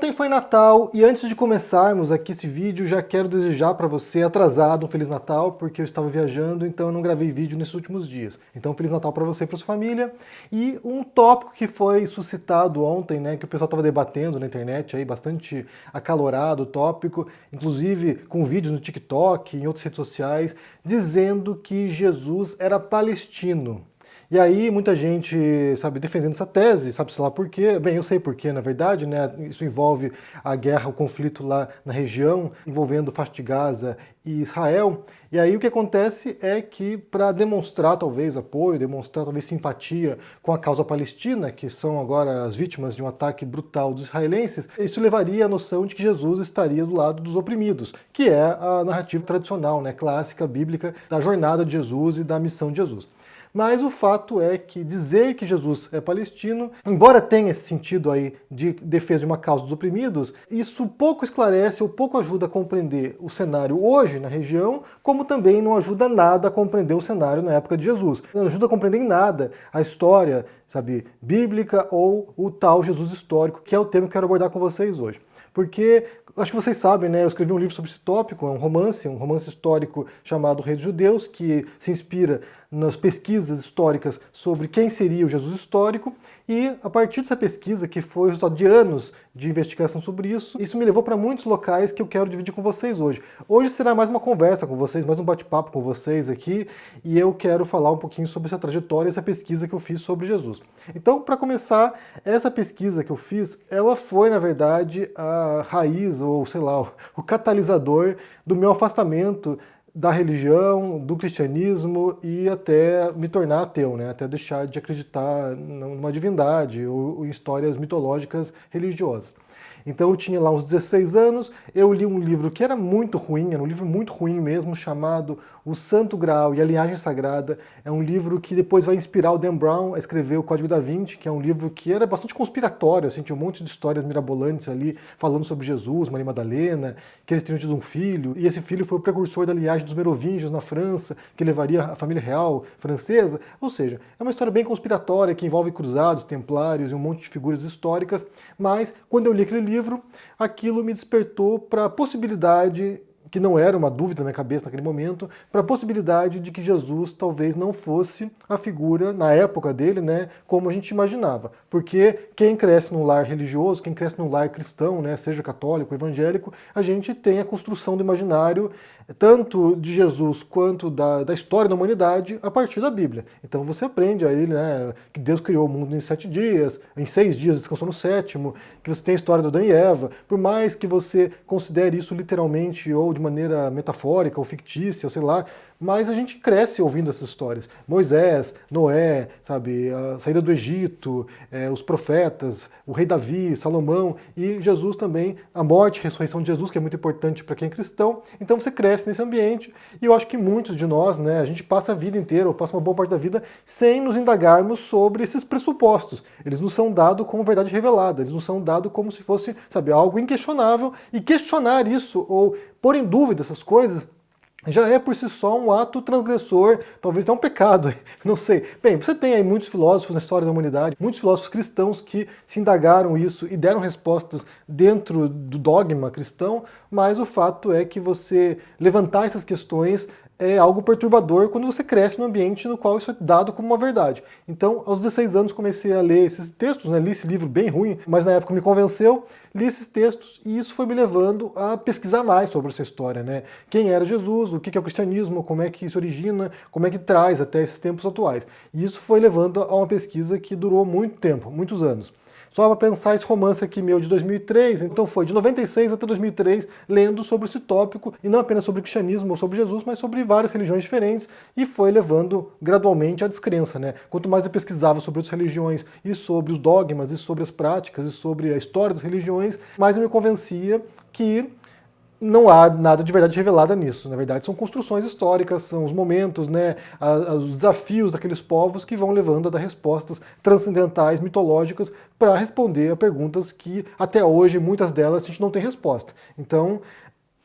Ontem foi Natal e antes de começarmos aqui esse vídeo, já quero desejar para você atrasado um Feliz Natal, porque eu estava viajando, então eu não gravei vídeo nesses últimos dias. Então Feliz Natal para você e para sua família. E um tópico que foi suscitado ontem, né, que o pessoal estava debatendo na internet, aí bastante acalorado o tópico, inclusive com vídeos no TikTok e em outras redes sociais, dizendo que Jesus era palestino. E aí muita gente, sabe, defendendo essa tese, sabe-se lá por quê? Bem, eu sei por quê, na verdade, né? Isso envolve a guerra, o conflito lá na região, envolvendo faixa de Gaza e Israel. E aí o que acontece é que, para demonstrar talvez apoio, demonstrar talvez simpatia com a causa palestina, que são agora as vítimas de um ataque brutal dos israelenses, isso levaria à noção de que Jesus estaria do lado dos oprimidos, que é a narrativa tradicional, né, clássica, bíblica, da jornada de Jesus e da missão de Jesus. Mas o fato é que dizer que Jesus é palestino, embora tenha esse sentido aí de defesa de uma causa dos oprimidos, isso pouco esclarece ou pouco ajuda a compreender o cenário hoje na região, como também não ajuda nada a compreender o cenário na época de Jesus. Não ajuda a compreender em nada a história, sabe, bíblica ou o tal Jesus histórico, que é o tema que eu quero abordar com vocês hoje. Porque, acho que vocês sabem, né, eu escrevi um livro sobre esse tópico, é um romance histórico chamado Rei dos Judeus, que se inspira nas pesquisas históricas sobre quem seria o Jesus histórico, e a partir dessa pesquisa, que foi o resultado de anos de investigação sobre isso me levou para muitos locais que eu quero dividir com vocês hoje. Hoje será mais uma conversa com vocês, mais um bate-papo com vocês aqui, e eu quero falar um pouquinho sobre essa trajetória, essa pesquisa que eu fiz sobre Jesus. Então, para começar, essa pesquisa que eu fiz, ela foi, na verdade, a raiz, ou sei lá, o catalisador do meu afastamento da religião, do cristianismo e até me tornar ateu, né? Até deixar de acreditar numa divindade ou em histórias mitológicas religiosas. Então eu tinha lá uns 16 anos, eu li um livro que era muito ruim, era um livro muito ruim mesmo, chamado O Santo Graal e a Linhagem Sagrada. É um livro que depois vai inspirar o Dan Brown a escrever o Código da Vinci, que é um livro que era bastante conspiratório, assim, tinha um monte de histórias mirabolantes ali, falando sobre Jesus, Maria Madalena, que eles teriam tido um filho, e esse filho foi o precursor da linhagem dos merovingios na França, que levaria a família real francesa. Ou seja, é uma história bem conspiratória, que envolve cruzados, templários e um monte de figuras históricas, mas quando eu li aquele livro, aquilo me despertou para a possibilidade, que não era uma dúvida na minha cabeça naquele momento, para a possibilidade de que Jesus talvez não fosse a figura, na época dele, né, como a gente imaginava. Porque quem cresce num lar religioso, quem cresce num lar cristão, né, seja católico, evangélico, a gente tem a construção do imaginário tanto de Jesus quanto da história da humanidade a partir da Bíblia. Então você aprende aí, né, que Deus criou o mundo em 7 dias, em 6 dias descansou no sétimo, que você tem a história do Adão e Eva, por mais que você considere isso literalmente ou de maneira metafórica ou fictícia, ou sei lá, mas a gente cresce ouvindo essas histórias. Moisés, Noé, sabe, a saída do Egito, os profetas, o rei Davi, Salomão e Jesus também, a morte e a ressurreição de Jesus, que é muito importante para quem é cristão. Então você cresce nesse ambiente e eu acho que muitos de nós, né, a gente passa a vida inteira, ou passa uma boa parte da vida, sem nos indagarmos sobre esses pressupostos. Eles nos são dados como verdade revelada, eles nos são dados como se fosse, sabe, algo inquestionável, e questionar isso ou pôr em dúvida essas coisas já é por si só um ato transgressor, talvez é um pecado, não sei. Bem, você tem aí muitos filósofos na história da humanidade, muitos filósofos cristãos que se indagaram isso e deram respostas dentro do dogma cristão, mas o fato é que você levantar essas questões é algo perturbador quando você cresce num ambiente no qual isso é dado como uma verdade. Então, aos 16 anos comecei a ler esses textos, né? Li esse livro bem ruim, mas na época me convenceu, li esses textos e isso foi me levando a pesquisar mais sobre essa história, né? Quem era Jesus, o que é o cristianismo, como é que isso origina, como é que traz até esses tempos atuais. E isso foi levando a uma pesquisa que durou muito tempo, muitos anos. Só para pensar, esse romance aqui meu de 2003, então foi de 96 até 2003, lendo sobre esse tópico, e não apenas sobre o cristianismo ou sobre Jesus, mas sobre várias religiões diferentes, e foi levando gradualmente à descrença, né? Quanto mais eu pesquisava sobre outras religiões, e sobre os dogmas, e sobre as práticas, e sobre a história das religiões, mais eu me convencia que não há nada de verdade revelada nisso. Na verdade, são construções históricas, são os momentos, né, os desafios daqueles povos que vão levando a dar respostas transcendentais, mitológicas, para responder a perguntas que, até hoje, muitas delas a gente não tem resposta. Então,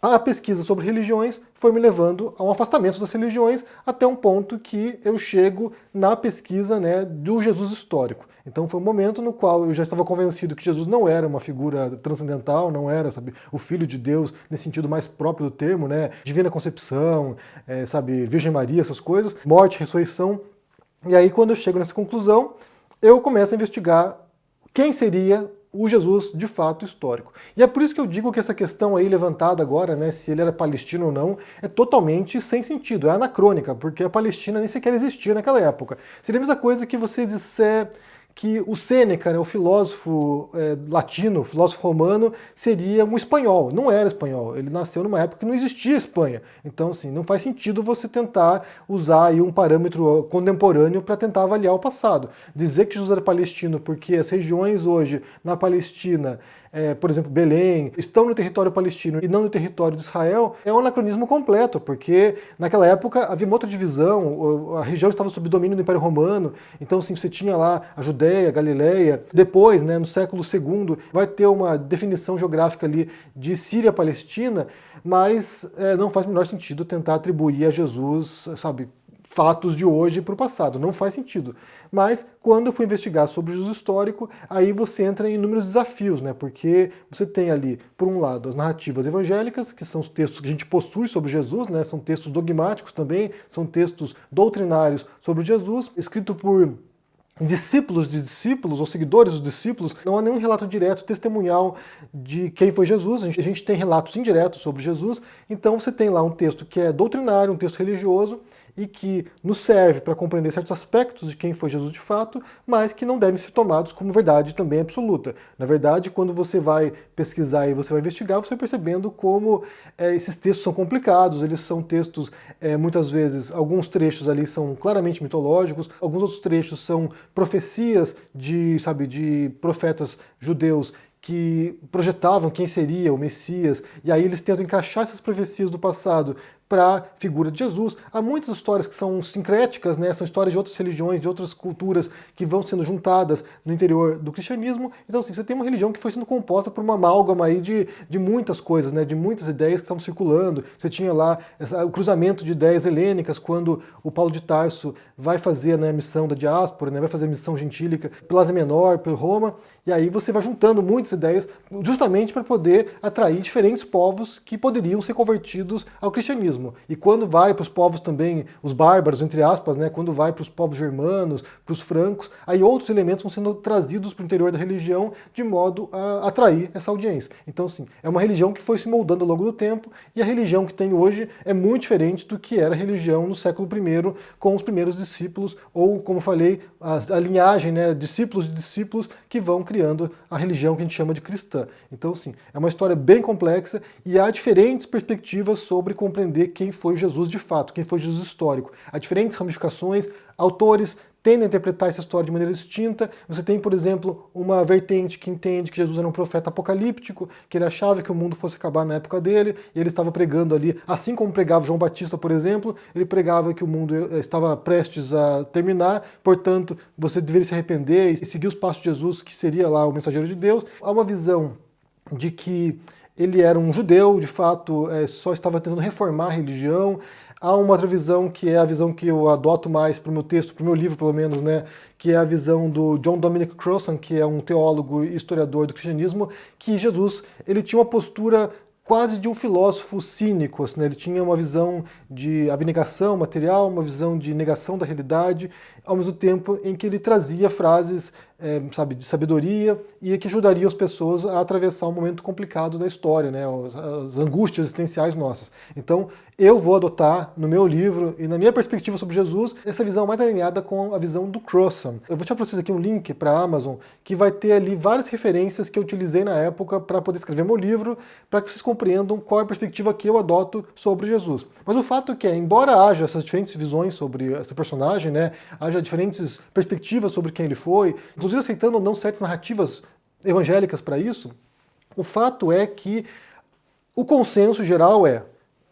a pesquisa sobre religiões foi me levando a um afastamento das religiões até um ponto que eu chego na pesquisa, né, do Jesus histórico. Então foi um momento no qual eu já estava convencido que Jesus não era uma figura transcendental, não era, sabe, o Filho de Deus nesse sentido mais próprio do termo, né? Divina Concepção, sabe, Virgem Maria, essas coisas, morte, ressurreição. E aí quando eu chego nessa conclusão, eu começo a investigar quem seria o Jesus de fato histórico. E é por isso que eu digo que essa questão aí levantada agora, né, se ele era palestino ou não, é totalmente sem sentido, é anacrônica, porque a Palestina nem sequer existia naquela época. Seria a mesma coisa que você disser que o Sêneca, né, o filósofo latino, o filósofo romano, seria um espanhol. Não era espanhol, ele nasceu numa época que não existia Espanha. Então, assim, não faz sentido você tentar usar aí um parâmetro contemporâneo para tentar avaliar o passado. Dizer que Jesus era palestino porque as regiões hoje na Palestina, por exemplo, Belém, estão no território palestino e não no território de Israel, é um anacronismo completo, porque naquela época havia uma outra divisão, a região estava sob domínio do Império Romano, então assim, você tinha lá a Judéia, a Galileia. Depois, né, no século II, vai ter uma definição geográfica ali de Síria-Palestina, mas não faz o menor sentido tentar atribuir a Jesus, sabe, fatos de hoje para o passado, não faz sentido. Mas quando eu fui investigar sobre o Jesus histórico, aí você entra em inúmeros desafios, né? Porque você tem ali, por um lado, as narrativas evangélicas, que são os textos que a gente possui sobre Jesus, né? São textos dogmáticos também, são textos doutrinários sobre Jesus, escrito por discípulos de discípulos, ou seguidores dos discípulos. Não há nenhum relato direto, testemunhal de quem foi Jesus. A gente tem relatos indiretos sobre Jesus. Então você tem lá um texto que é doutrinário, um texto religioso, e que nos serve para compreender certos aspectos de quem foi Jesus de fato, mas que não devem ser tomados como verdade também absoluta. Na verdade, quando você vai pesquisar e você vai investigar, você vai percebendo como esses textos são complicados, eles são textos, muitas vezes, alguns trechos ali são claramente mitológicos, alguns outros trechos são profecias de profetas judeus que projetavam quem seria o Messias, e aí eles tentam encaixar essas profecias do passado para a figura de Jesus. Há muitas histórias que são sincréticas, né? São histórias de outras religiões, de outras culturas que vão sendo juntadas no interior do cristianismo. Então, assim, você tem uma religião que foi sendo composta por uma amálgama aí de muitas coisas, né? De muitas ideias que estavam circulando. Você tinha lá o cruzamento de ideias helênicas, quando o Paulo de Tarso vai fazer, né, a missão da diáspora, né? Vai fazer a missão gentílica pela Ásia Menor, por Roma, e aí você vai juntando muitas ideias justamente para poder atrair diferentes povos que poderiam ser convertidos ao cristianismo. E quando vai para os povos também, os bárbaros, entre aspas, né, quando vai para os povos germanos, para os francos, aí outros elementos vão sendo trazidos para o interior da religião de modo a atrair essa audiência. Então, assim, é uma religião que foi se moldando ao longo do tempo, e a religião que tem hoje é muito diferente do que era a religião no século I, com os primeiros discípulos, ou, como falei, a linhagem, né, discípulos de discípulos que vão criando a religião que a gente chama de cristã. Então, assim, é uma história bem complexa e há diferentes perspectivas sobre compreender quem foi Jesus de fato, quem foi Jesus histórico. Há diferentes ramificações, autores tendem a interpretar essa história de maneira distinta. Você tem, por exemplo, uma vertente que entende que Jesus era um profeta apocalíptico, que ele achava que o mundo fosse acabar na época dele, e ele estava pregando ali, assim como pregava João Batista, por exemplo, ele pregava que o mundo estava prestes a terminar, portanto, você deveria se arrepender e seguir os passos de Jesus, que seria lá o mensageiro de Deus. Há uma visão de que ele era um judeu, de fato, só estava tentando reformar a religião. Há uma outra visão, que é a visão que eu adoto mais para o meu texto, para o meu livro pelo menos, né, que é a visão do John Dominic Crossan, que é um teólogo e historiador do cristianismo, que Jesus ele tinha uma postura quase de um filósofo cínico, assim, né? Ele tinha uma visão de abnegação material, uma visão de negação da realidade, ao mesmo tempo em que ele trazia frases de sabedoria e que ajudaria as pessoas a atravessar um momento complicado da história, né? As angústias existenciais nossas. Então, eu vou adotar no meu livro e na minha perspectiva sobre Jesus essa visão mais alinhada com a visão do Crossan. Eu vou deixar para vocês aqui um link para a Amazon que vai ter ali várias referências que eu utilizei na época para poder escrever meu livro, para que vocês compreendam qual é a perspectiva que eu adoto sobre Jesus. Mas o fato é que, embora haja essas diferentes visões sobre esse personagem, né, haja diferentes perspectivas sobre quem ele foi, inclusive aceitando ou não certas narrativas evangélicas para isso, o fato é que o consenso geral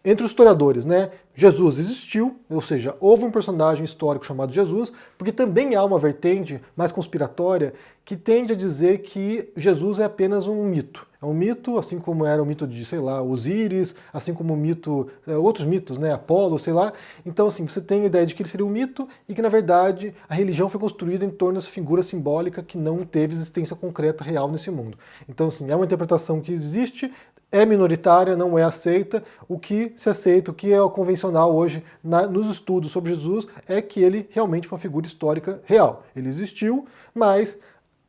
entre os historiadores, né, Jesus existiu, ou seja, houve um personagem histórico chamado Jesus, porque também há uma vertente mais conspiratória que tende a dizer que Jesus é apenas um mito. É um mito, assim como era o mito de, sei lá, Osíris, assim como o mito, outros mitos, né, Apolo, sei lá. Então, assim, você tem a ideia de que ele seria um mito e que, na verdade, a religião foi construída em torno dessa figura simbólica que não teve existência concreta, real nesse mundo. Então, assim, é uma interpretação que existe, é minoritária, não é aceita. O que se aceita, o que é o convencional hoje nos estudos sobre Jesus, é que ele realmente foi uma figura histórica real. Ele existiu, mas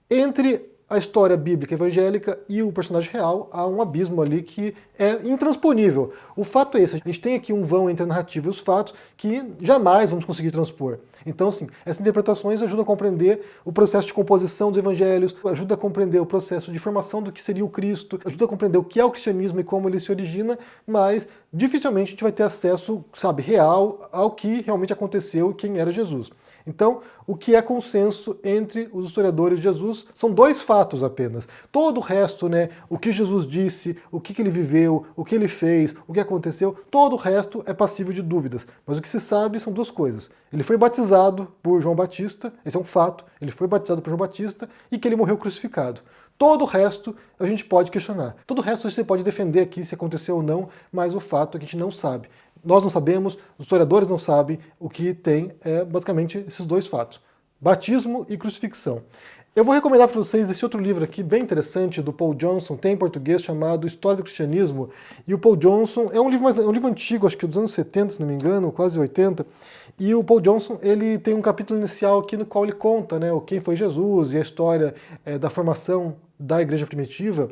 entre a história bíblica evangélica e o personagem real há um abismo ali que é intransponível. O fato é esse, a gente tem aqui um vão entre a narrativa e os fatos que jamais vamos conseguir transpor. Então, assim, essas interpretações ajudam a compreender o processo de composição dos evangelhos, ajuda a compreender o processo de formação do que seria o Cristo, ajuda a compreender o que é o cristianismo e como ele se origina, mas dificilmente a gente vai ter acesso, sabe, real ao que realmente aconteceu e quem era Jesus. Então, o que é consenso entre os historiadores de Jesus são dois fatos apenas. Todo o resto, né, o que Jesus disse, o que ele viveu, o que ele fez, o que aconteceu, todo o resto é passível de dúvidas. Mas o que se sabe são duas coisas. Ele foi batizado por João Batista, esse é um fato, ele foi batizado por João Batista e que ele morreu crucificado. Todo o resto a gente pode questionar. Todo o resto você pode defender aqui se aconteceu ou não, mas o fato é que a gente não sabe. Nós não sabemos, os historiadores não sabem, o que tem é basicamente esses dois fatos: batismo e crucifixão. Eu vou recomendar para vocês esse outro livro aqui, bem interessante, do Paul Johnson, tem em português, chamado História do Cristianismo. E o Paul Johnson, é um livro antigo, acho que dos anos 70, se não me engano, quase 80. E o Paul Johnson, ele tem um capítulo inicial aqui no qual ele conta, né, quem foi Jesus e a história da formação da igreja primitiva.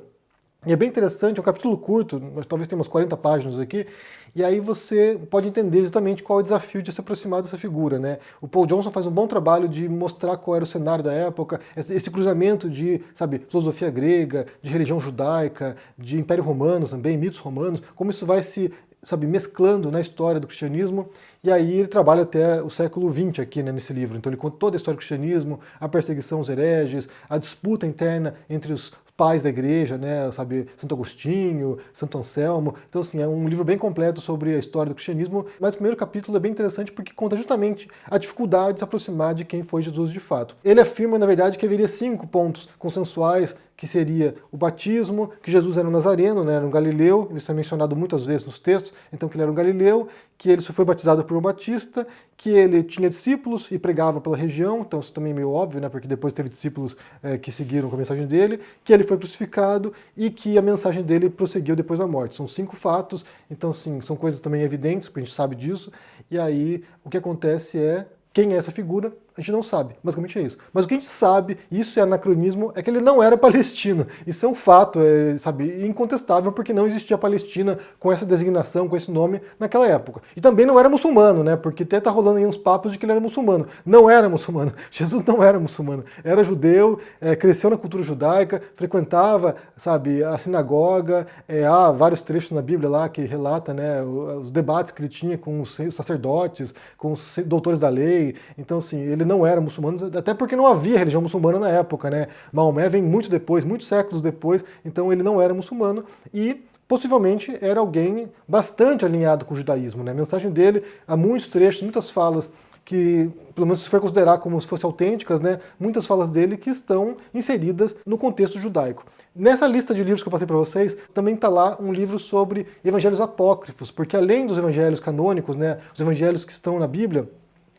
E é bem interessante, é um capítulo curto, talvez tenha umas 40 páginas aqui, e aí você pode entender exatamente qual é o desafio de se aproximar dessa figura, né? O Paul Johnson faz um bom trabalho de mostrar qual era o cenário da época, esse cruzamento de, sabe, filosofia grega, de religião judaica, de Império Romano também, mitos romanos, como isso vai se, sabe, mesclando na história do cristianismo. E aí ele trabalha até o século XX aqui, né, nesse livro. Então ele conta toda a história do cristianismo, a perseguição aos hereges, a disputa interna entre os pais da igreja, né, sabe, Santo Agostinho, Santo Anselmo. Então, assim, é um livro bem completo sobre a história do cristianismo, mas o primeiro capítulo é bem interessante porque conta justamente a dificuldade de se aproximar de quem foi Jesus de fato. Ele afirma, na verdade, que haveria 5 pontos consensuais, que seria o batismo, que Jesus era um nazareno, né, era um galileu, isso é mencionado muitas vezes nos textos, então que ele era um galileu, que ele só foi batizado por um batista, que ele tinha discípulos e pregava pela região, então isso também é meio óbvio, né, porque depois teve discípulos que seguiram com a mensagem dele, que ele foi crucificado e que a mensagem dele prosseguiu depois da morte. São 5 fatos, então sim, são coisas também evidentes, porque a gente sabe disso, e aí o que acontece é, quem é essa figura? A gente não sabe, basicamente é isso. Mas o que a gente sabe, isso é anacronismo, é que ele não era palestino. Isso é um fato, sabe, incontestável, porque não existia Palestina com essa designação, com esse nome naquela época. E também não era muçulmano, né? Porque até tá rolando aí uns papos de que ele era muçulmano. Não era muçulmano. Jesus não era muçulmano. Era judeu, cresceu na cultura judaica, frequentava, sabe, a sinagoga. Há vários trechos na Bíblia lá que relata, né, os debates que ele tinha com os sacerdotes, com os doutores da lei. Então, assim, ele não era muçulmano, até porque não havia religião muçulmana na época, né? Maomé vem muito depois, muitos séculos depois, então ele não era muçulmano e possivelmente era alguém bastante alinhado com o judaísmo, né? A mensagem dele, há muitos trechos, muitas falas que, pelo menos se for considerar como se fossem autênticas, né? Muitas falas dele que estão inseridas no contexto judaico. Nessa lista de livros que eu passei para vocês, também está lá um livro sobre evangelhos apócrifos, porque além dos evangelhos canônicos, né, os evangelhos que estão na Bíblia,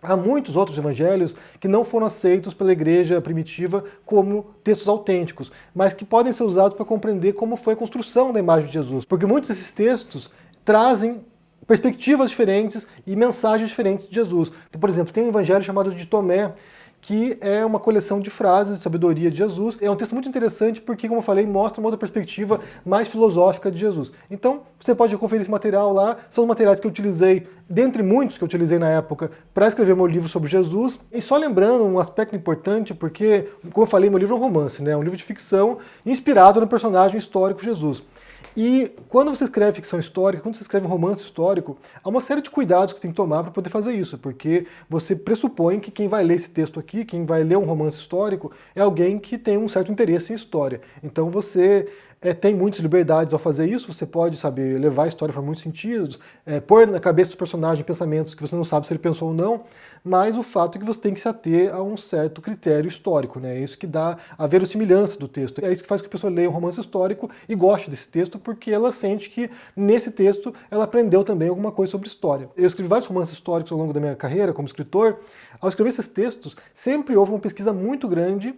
há muitos outros evangelhos que não foram aceitos pela igreja primitiva como textos autênticos, mas que podem ser usados para compreender como foi a construção da imagem de Jesus. Porque muitos desses textos trazem perspectivas diferentes e mensagens diferentes de Jesus. Então, por exemplo, tem um evangelho chamado de Tomé, que é uma coleção de frases de sabedoria de Jesus. É um texto muito interessante porque, como eu falei, mostra uma outra perspectiva mais filosófica de Jesus. Então, você pode conferir esse material lá. São os materiais que eu utilizei, dentre muitos que eu utilizei na época, para escrever meu livro sobre Jesus. E só lembrando um aspecto importante, porque, como eu falei, meu livro é um romance, né? É um livro de ficção inspirado no personagem histórico Jesus. E quando você escreve ficção histórica, quando você escreve um romance histórico, há uma série de cuidados que você tem que tomar para poder fazer isso, porque você pressupõe que quem vai ler esse texto aqui, quem vai ler um romance histórico, é alguém que tem um certo interesse em história. Então você tem muitas liberdades ao fazer isso, você pode, sabe, levar a história para muitos sentidos, pôr na cabeça do personagem pensamentos que você não sabe se ele pensou ou não, mas o fato é que você tem que se ater a um certo critério histórico, né? É isso que dá a verossimilhança do texto. É isso que faz com que a pessoa leia um romance histórico e goste desse texto, porque ela sente que nesse texto ela aprendeu também alguma coisa sobre história. Eu escrevi vários romances históricos ao longo da minha carreira como escritor. Ao escrever esses textos, sempre houve uma pesquisa muito grande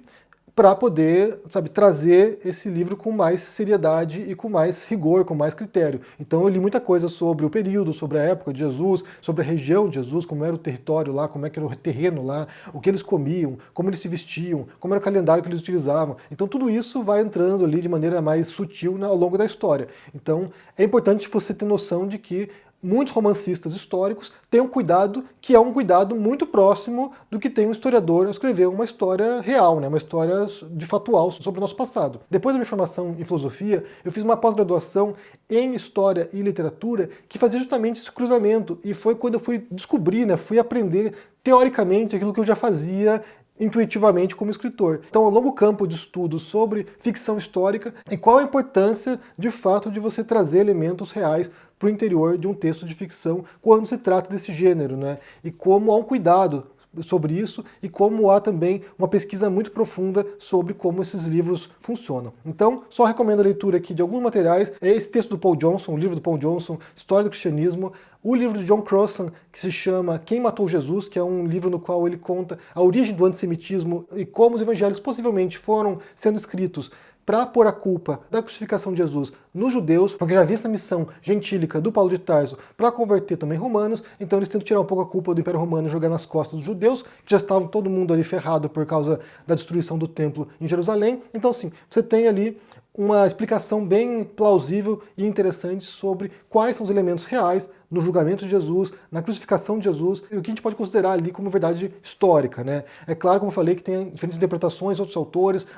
para poder, sabe, trazer esse livro com mais seriedade e com mais rigor, com mais critério. Então eu li muita coisa sobre o período, sobre a época de Jesus, sobre a região de Jesus, como era o território lá, como é que era o terreno lá, o que eles comiam, como eles se vestiam, como era o calendário que eles utilizavam. Então tudo isso vai entrando ali de maneira mais sutil ao longo da história. Então é importante você ter noção de que muitos romancistas históricos têm um cuidado que é um cuidado muito próximo do que tem um historiador ao escrever uma história real, né? Uma história de factual sobre o nosso passado. Depois da minha formação em filosofia, eu fiz uma pós-graduação em História e Literatura que fazia justamente esse cruzamento, e foi quando eu fui descobrir, né, fui aprender teoricamente aquilo que eu já fazia intuitivamente como escritor. Então, ao longo campo de estudo sobre ficção histórica e qual a importância, de fato, de você trazer elementos reais para o interior de um texto de ficção quando se trata desse gênero, né? E como há um cuidado sobre isso e como há também uma pesquisa muito profunda sobre como esses livros funcionam. Então, só recomendo a leitura aqui de alguns materiais. É esse texto do Paul Johnson, o livro do Paul Johnson, História do Cristianismo, o livro de John Crossan, que se chama Quem Matou Jesus, que é um livro no qual ele conta a origem do antissemitismo e como os evangelhos possivelmente foram sendo escritos para pôr a culpa da crucificação de Jesus nos judeus, porque já havia essa missão gentílica do Paulo de Tarso para converter também romanos, então eles tentam tirar um pouco a culpa do Império Romano e jogar nas costas dos judeus, que já estavam todo mundo ali ferrado por causa da destruição do templo em Jerusalém. Então, assim, você tem ali uma explicação bem plausível e interessante sobre quais são os elementos reais no julgamento de Jesus, na crucificação de Jesus, e o que a gente pode considerar ali como verdade histórica, né? É claro, como eu falei, que tem diferentes interpretações, outros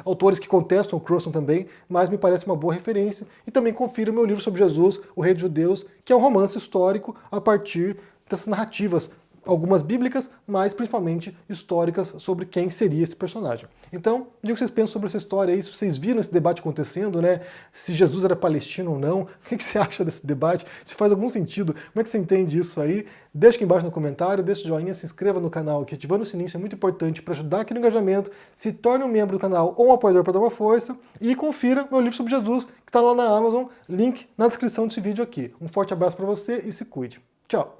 autores que contestam o Crossan também, mas me parece uma boa referência. E também confira o meu livro sobre Jesus, o Rei dos Judeus, que é um romance histórico a partir dessas narrativas, algumas bíblicas, mas principalmente históricas sobre quem seria esse personagem. Então, digo o que vocês pensam sobre essa história aí, se vocês viram esse debate acontecendo, né? Se Jesus era palestino ou não, o que você acha desse debate? Se faz algum sentido, como é que você entende isso aí? Deixa aqui embaixo no comentário, deixa o joinha, se inscreva no canal aqui, ativando o sininho, isso é muito importante para ajudar aqui no engajamento, se torne um membro do canal ou um apoiador para dar uma força, e confira meu livro sobre Jesus, que está lá na Amazon, link na descrição desse vídeo aqui. Um forte abraço para você e se cuide. Tchau!